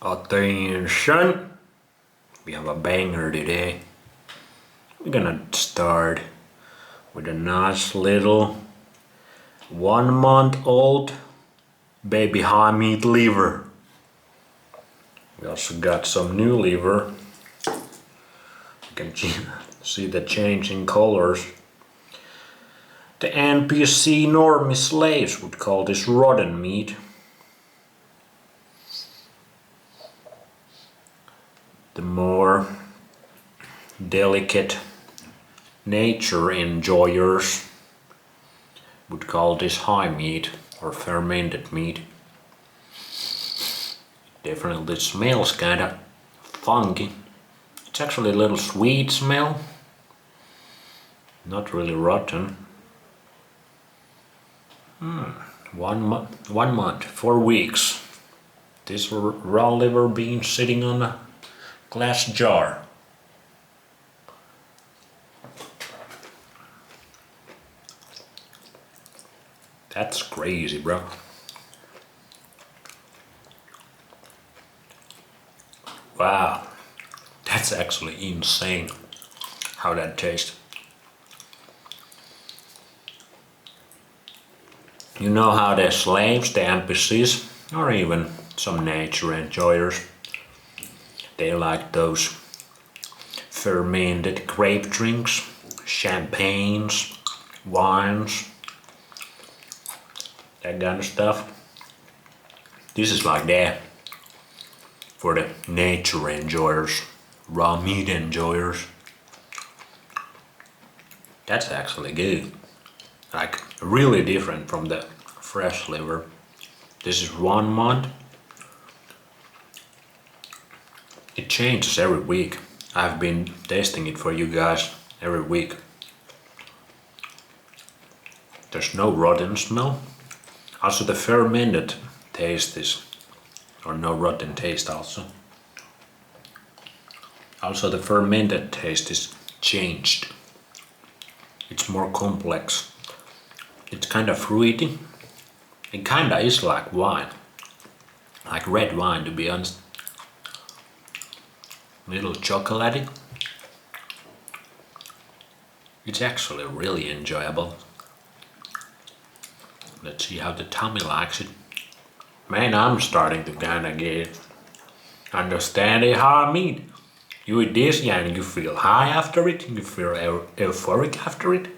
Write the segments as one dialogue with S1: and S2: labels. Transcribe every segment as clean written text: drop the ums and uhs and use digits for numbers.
S1: Attention! We have a banger today. We're gonna start with a nice little 1-month-old baby high meat liver. We also got some new liver. You can see the change in colors. The NPC normie slaves would call this rotten meat. The more delicate nature enjoyers would call this high meat or fermented meat. Definitely smells kinda funky. It's actually a little sweet smell. Not really rotten. 1 month, 4 weeks. This raw liver being sitting on a glass jar. That's crazy, bro. Wow, that's actually insane how that tastes. You know how the slaves, the NPCs, or even some nature enjoyers, they like those fermented grape drinks, champagnes, wines, that kind of stuff. This is like that for the nature enjoyers, raw meat enjoyers. That's actually good. Like really different from the fresh liver. This is 1 month. It changes every week. I've been tasting it for you guys every week. There's no rotten smell. Also the fermented taste is, or no rotten taste also. Also the fermented taste is changed. It's more complex. It's kinda fruity. It kinda is like wine. Like red wine, to be honest. Little chocolatey. It's actually really enjoyable. Let's see how the tummy likes it. Man, I'm starting to kinda get understand it high meat. You eat this and you feel high after it, you feel euphoric after it.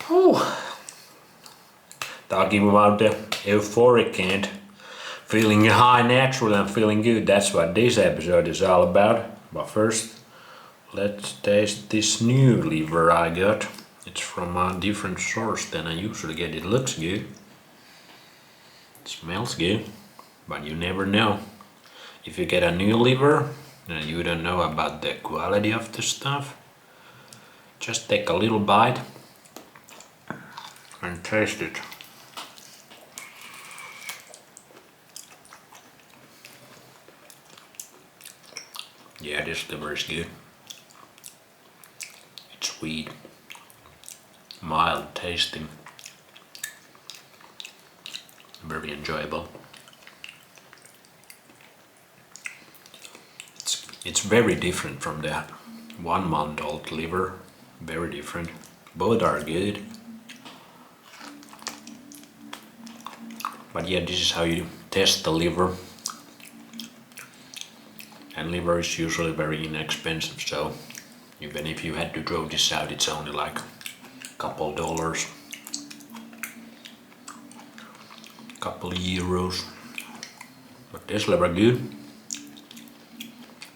S1: Whew. Talking about the euphoric and feeling high naturally and feeling good, that's what this episode is all about. But first, let's taste this new liver I got. It's from a different source than I usually get. It looks good. It smells good, but you never know. If you get a new liver and you don't know about the quality of the stuff, just take a little bite and taste it. Yeah, this liver is good. It's sweet, mild tasting, very enjoyable. It's very different from the 1 month old liver. Very different. Both are good. But yeah, this is how you test the liver. And liver is usually very inexpensive, so even if you had to throw this out, it's only like a couple dollars, couple euros. But this liver good.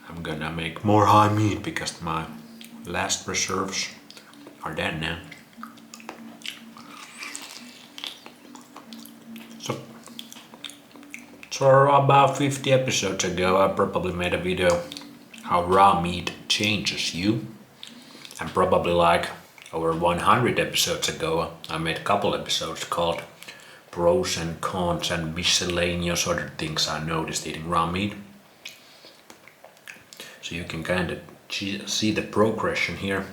S1: I'm gonna make more high meat because my last reserves are dead now. So about 50 episodes ago I probably made a video how raw meat changes you. And probably like over 100 episodes ago I made a couple episodes called pros and cons and miscellaneous other things I noticed eating raw meat. So you can kind of see the progression here.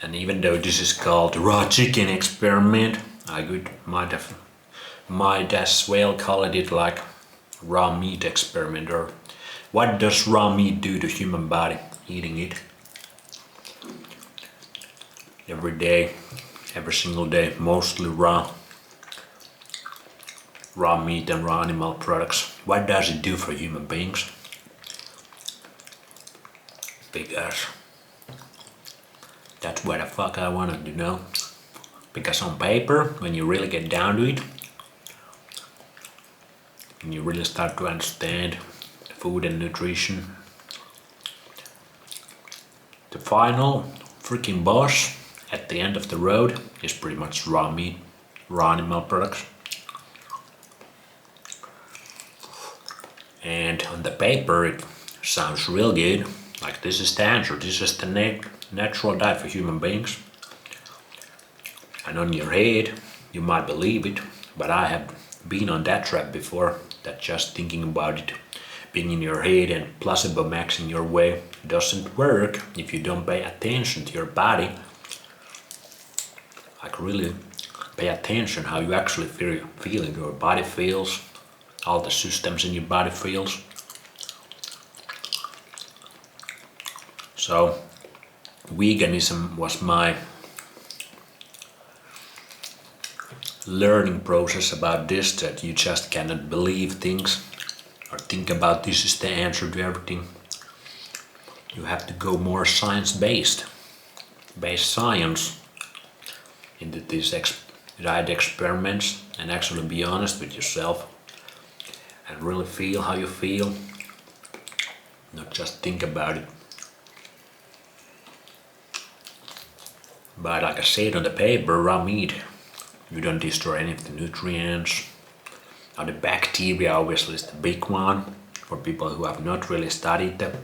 S1: And even though this is called raw chicken experiment, I might as well call it like raw meat experiment, or what does raw meat do to human body eating it every day, every single day, mostly raw meat and raw animal products. What does it do for human beings? Because that's what the fuck I wanted to know. Because on paper, when you really get down to it, and you really start to understand food and nutrition, the final freaking boss at the end of the road is pretty much raw meat, raw animal products. And on the paper it sounds real good, like this is the answer, this is the natural diet for human beings. And on your head you might believe it, but I have been on that trap before, that just thinking about it being in your head and placebo maxing your way doesn't work if you don't pay attention to your body. Like really pay attention how you actually feel, your body feels, all the systems in your body feels. So veganism was my learning process about this, that you just cannot believe things or think about this is the answer to everything. You have to go more science-based science into these diet experiments and actually be honest with yourself and really feel how you feel, not just think about it. But like I said on the paper, raw meat, you don't destroy any of the nutrients. Now the bacteria obviously is the big one for people who have not really studied the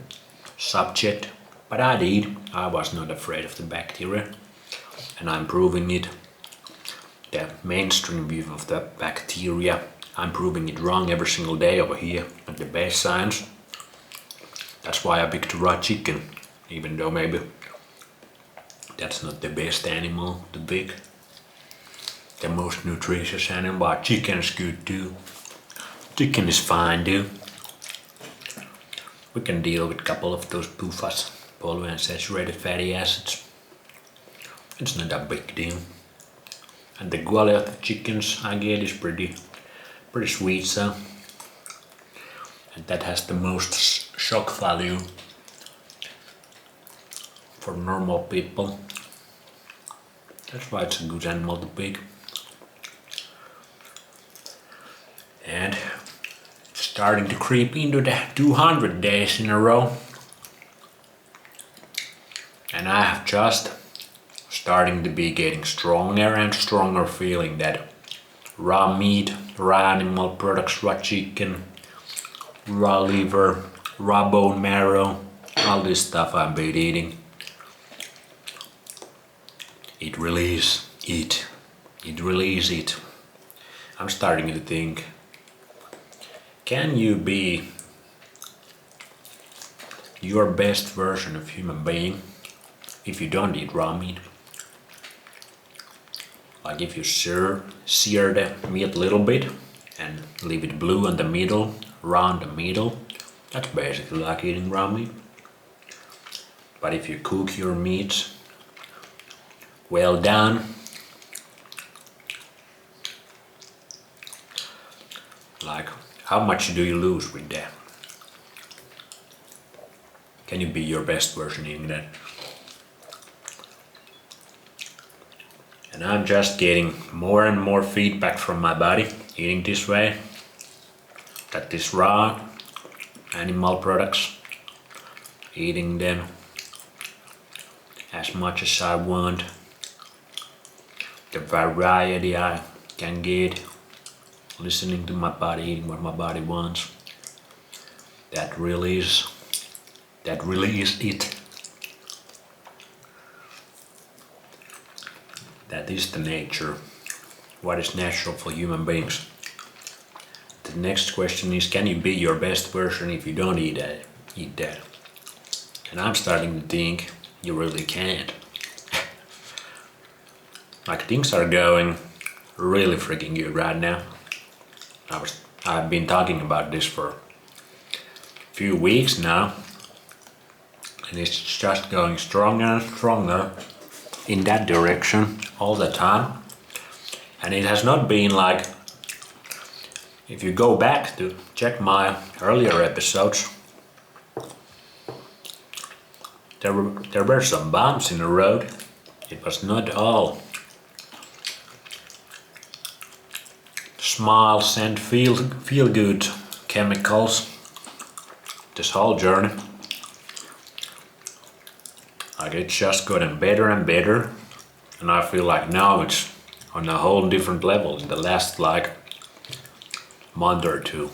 S1: subject, but I did. I was not afraid of the bacteria, and I'm proving it. The mainstream view of the bacteria, I'm proving it wrong every single day over here at the base science. That's why I picked raw chicken, even though maybe that's not the best animal to pick. The most nutritious animal, but chicken is good too. Chicken is fine too. We can deal with a couple of those PUFAs, polyunsaturated fatty acids. It's not a big deal. And the quality of the chickens I get is pretty sweet, so. And that has the most shock value for normal people. That's why it's a good animal to pick. And starting to creep into the 200 days in a row. And I have just starting to be getting stronger and stronger feeling that raw meat, raw animal products, raw chicken, raw liver, raw bone marrow, all this stuff I've been eating, it really is it. It really is it. I'm starting to think, can you be your best version of human being if you don't eat raw meat? Like if you sear the meat a little bit and leave it blue in the middle, raw in the middle, that's basically like eating raw meat. But if you cook your meats well done, like how much do you lose with that? Can you be your best version eating that? And I'm just getting more and more feedback from my body eating this way, that this raw animal products, eating them as much as I want, the variety I can get, listening to my body, eating what my body wants, that really is it. That is the nature, what is natural for human beings. The next question is, can you be your best version if you don't eat that? And I'm starting to think you really can't. Like things are going really freaking good right now. I was I've been talking about this for a few weeks now, and it's just going stronger and stronger in that direction all the time. And it has not been like, if you go back to check my earlier episodes, there were some bumps in the road. It was not all smiles and feel good chemicals this whole journey. Like, it's just gotten better and better, and I feel like now it's on a whole different level in the last like month or two.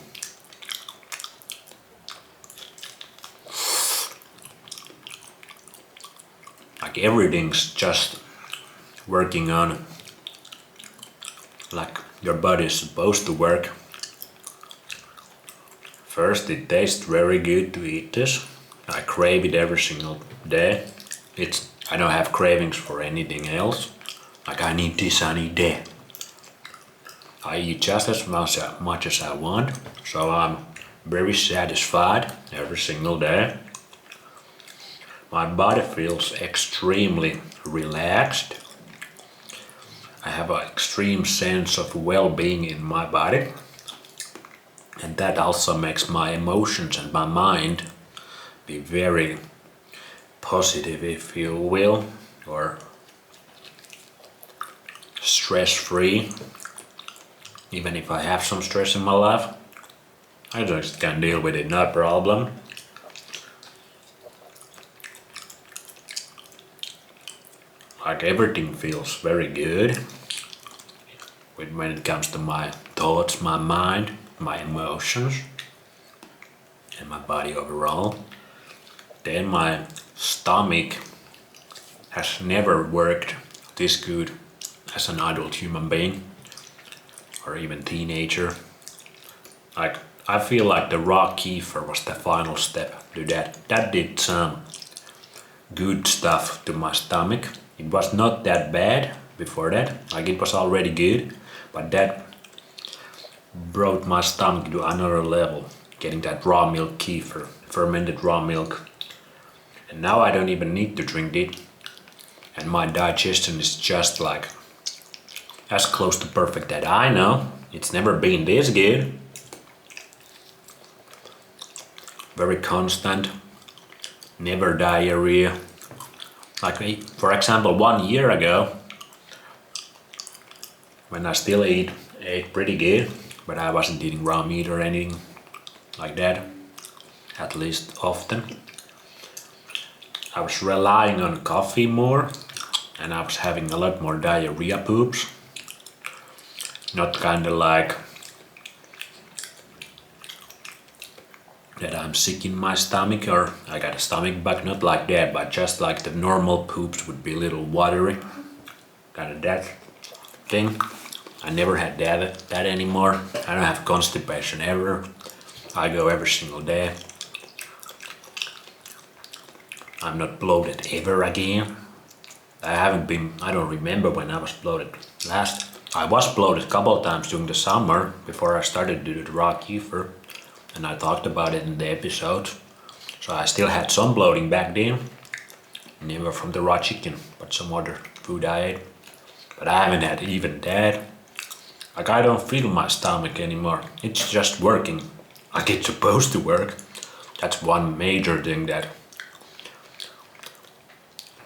S1: Like, everything's just working on like your body is supposed to work. First, it tastes very good to eat this. I crave it every single day. I don't have cravings for anything else. Like, I need this, I need that. I eat just as much as I want, so I'm very satisfied every single day. My body feels extremely relaxed. I have an extreme sense of well-being in my body, and that also makes my emotions and my mind be very positive, if you will, or stress-free. Even if I have some stress in my life, I just can deal with it, no problem. Like, everything feels very good when it comes to my thoughts, my mind, my emotions, and my body overall. Then my stomach has never worked this good as an adult human being or even teenager. Like, I feel like the raw kefir was the final step to that. That did some good stuff to my stomach. It was not that bad before that, like, it was already good, but that brought my stomach to another level, getting that raw milk kefir, fermented raw milk. And now I don't even need to drink it, and my digestion is just like as close to perfect that I know. It's never been this good. Very constant, never diarrhea. Like, for example, 1 year ago, when I still ate pretty good, but I wasn't eating raw meat or anything like that, at least often. I was relying on coffee more, and I was having a lot more diarrhea poops. Not kinda like that I'm sick in my stomach or I got a stomach bug, not like that, but just like the normal poops would be a little watery. Kinda that thing. I never had that anymore. I don't have constipation ever. I go every single day. I'm not bloated ever again. I don't remember when I was bloated last. I was bloated a couple of times during the summer before I started to do the raw kefir, and I talked about it in the episode. So I still had some bloating back then. Never from the raw chicken, but some other food I ate. But I haven't had even that. Like, I don't feel my stomach anymore. It's just working like it's supposed to work. That's one major thing, that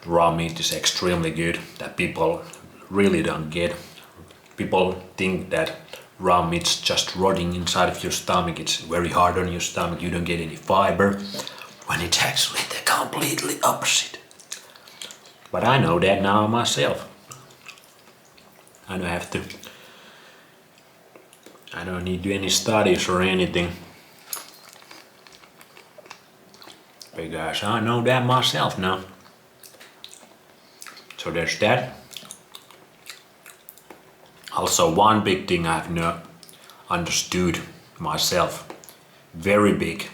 S1: raw meat is extremely good, that people really don't get. People think that raw meat's just rotting inside of your stomach. It's very hard on your stomach. You don't get any fiber, when it's actually the completely opposite. But I know that now myself. I don't need to do any studies or anything, because I know that myself now. So there's that. Also, one big thing I've not understood myself, very big,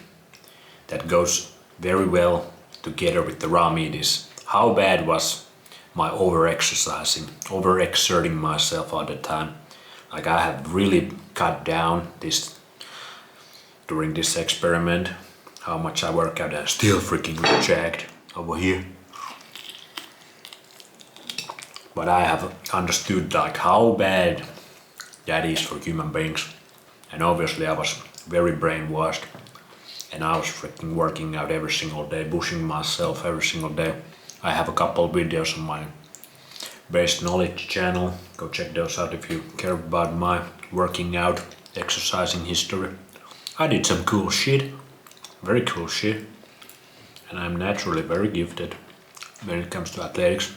S1: that goes very well together with the raw meat, is how bad was my overexerting myself all the time. Like, I have really cut down this during this experiment how much I work out. I'm still freaking jacked over here. But I have understood like how bad that is for human beings. And obviously I was very brainwashed. And I was freaking working out every single day, pushing myself every single day. I have a couple videos on my Based Knowledge channel. Go check those out if you care about my working out, exercising history. I did some cool shit, very cool shit. And I'm naturally very gifted when it comes to athletics.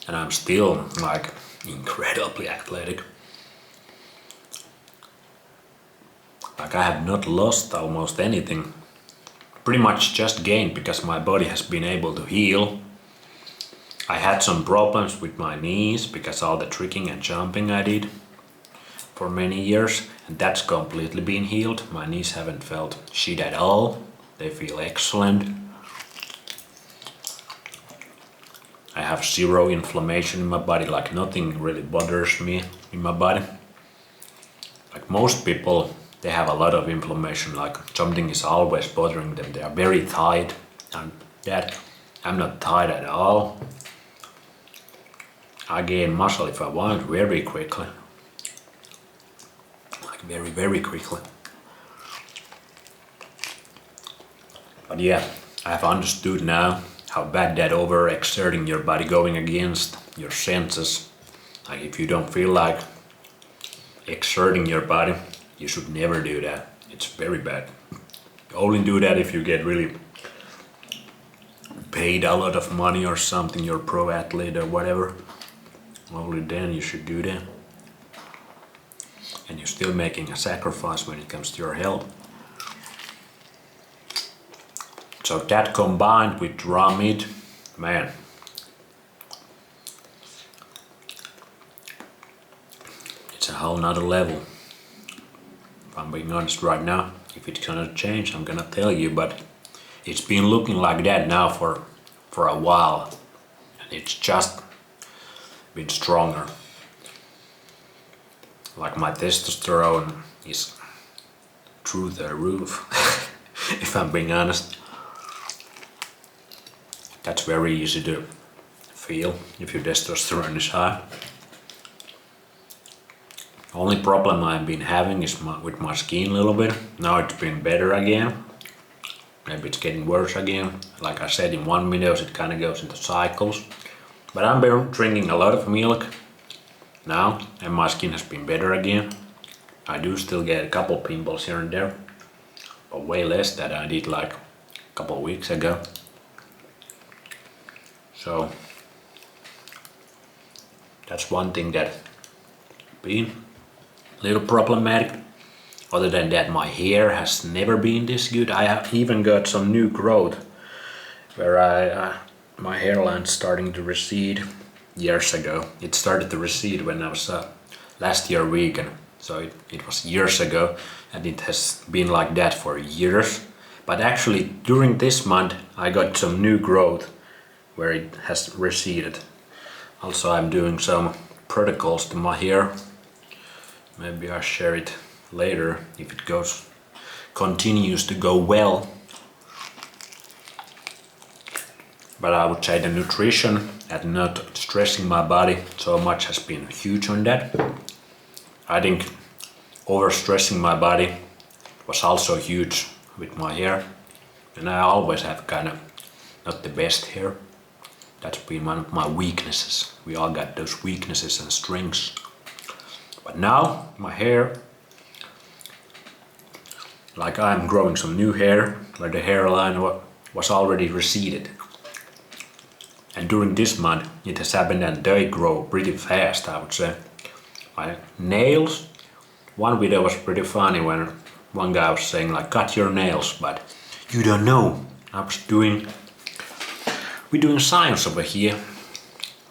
S1: And I'm still like incredibly athletic. Like I have not lost almost anything. Pretty much just gained because my body has been able to heal. I had some problems with my knees because all the tricking and jumping I did for many years, and that's completely been healed. My knees haven't felt shit at all. They feel excellent. I have zero inflammation in my body, like nothing really bothers me in my body. Like most people, they have a lot of inflammation, like something is always bothering them. They are very tight, and that I'm not tight at all. I gain muscle if I want very quickly. Like very, very quickly. But yeah, I have understood now how bad that overexerting your body, going against your senses. Like if you don't feel like exerting your body, you should never do that. It's very bad. You only do that if you get really paid a lot of money or something, you're a pro athlete or whatever. Only then you should do that. And you're still making a sacrifice when it comes to your health. So that combined with raw meat, man, it's a whole nother level. If I'm being honest right now, if it's gonna change, I'm gonna tell you, but it's been looking like that now for a while, and it's just been stronger. Like my testosterone is through the roof, if I'm being honest. That's very easy to feel if your testosterone is high. Only problem I've been having is with my skin a little bit. Now it's been better again. Maybe it's getting worse again. Like I said in one video, it kind of goes into cycles. But I've been drinking a lot of milk now, and my skin has been better again. I do still get a couple pimples here and there, but way less than I did like a couple of weeks ago. So that's one thing that been a little problematic. Other than that, my hair has never been this good. I have even got some new growth where my hairline's starting to recede years ago. It started to recede when I was last year vegan, so it was years ago, and it has been like that for years. But actually during this month I got some new growth where it has receded. Also I'm doing some protocols to my hair. Maybe I'll share it later if it continues to go well. But I would say the nutrition and not stressing my body so much has been huge on that. I think overstressing my body was also huge with my hair. And I always have kind of not the best hair. That's been one of my weaknesses. We all got those weaknesses and strengths. But now my hair, like I'm growing some new hair where the hairline was already receded. And during this month it has happened and they grow pretty fast, I would say. My nails, one video was pretty funny when one guy was saying like, cut your nails, but you don't know. We're doing science over here.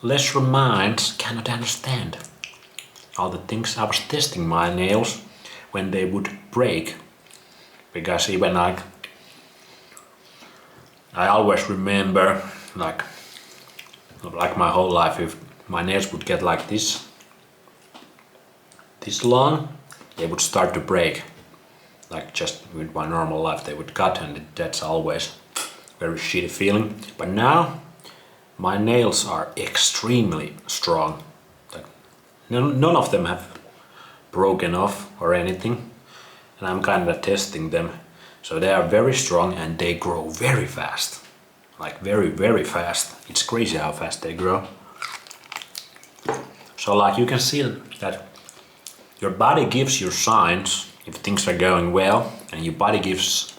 S1: Lesser minds cannot understand all the things. I was testing my nails when they would break, because even I always remember like my whole life, if my nails would get like this long, they would start to break. like just with my normal life they would cut, and that's always very shitty feeling. But now my nails are extremely strong. Like none of them have broken off or anything, and I'm kind of testing them. So they are very strong and they grow very fast. Like very fast. It's crazy how fast they grow. So like you can see that your body gives you signs if things are going well, and your body gives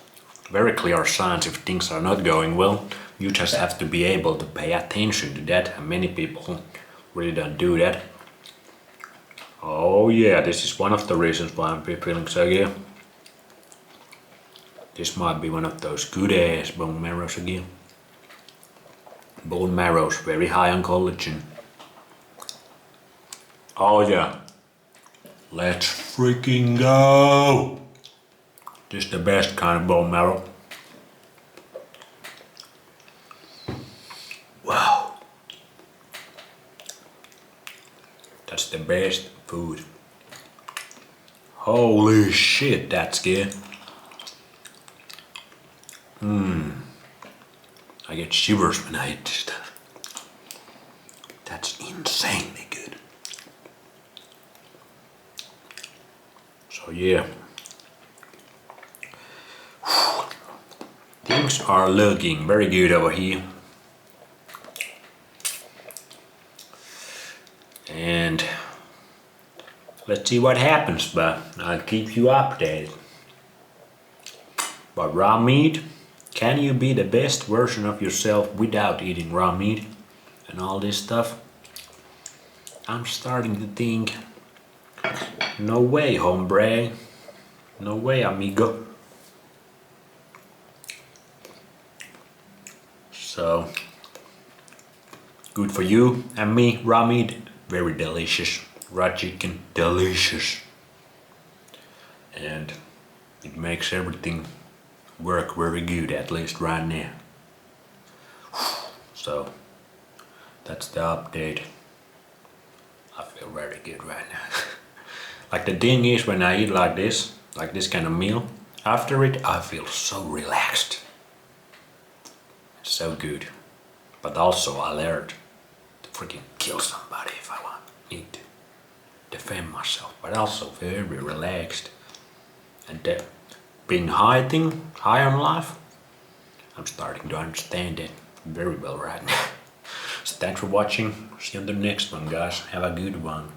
S1: very clear signs if things are not going well. You just have to be able to pay attention to that, and many people really don't do that. Oh yeah, this is one of the reasons why I'm feeling so good. This might be one of those good ass bone marrows again. Bone marrows very high on collagen. Oh yeah. Let's freaking go! This is the best kind of bone marrow. Wow. That's the best food. Holy shit, that's good. I get shivers when I eat this stuff. That's insanely good. So yeah. Things are looking very good over here. And let's see what happens, but I'll keep you updated. But raw meat, can you be the best version of yourself without eating raw meat and all this stuff? I'm starting to think, no way, hombre. No way, amigo. So, good for you and me. Raw meat, very delicious. Raw chicken, delicious. And it makes everything work very good, at least right now. So, that's the update. I feel very good right now. Like the thing is, when I eat like this kind of meal, after it I feel so relaxed. It's so good. But also alert to freaking kill somebody if I want. Need to defend myself. But also very relaxed. And being high on life, I'm starting to understand it very well right now. So thanks for watching. See you on the next one, guys. Have a good one.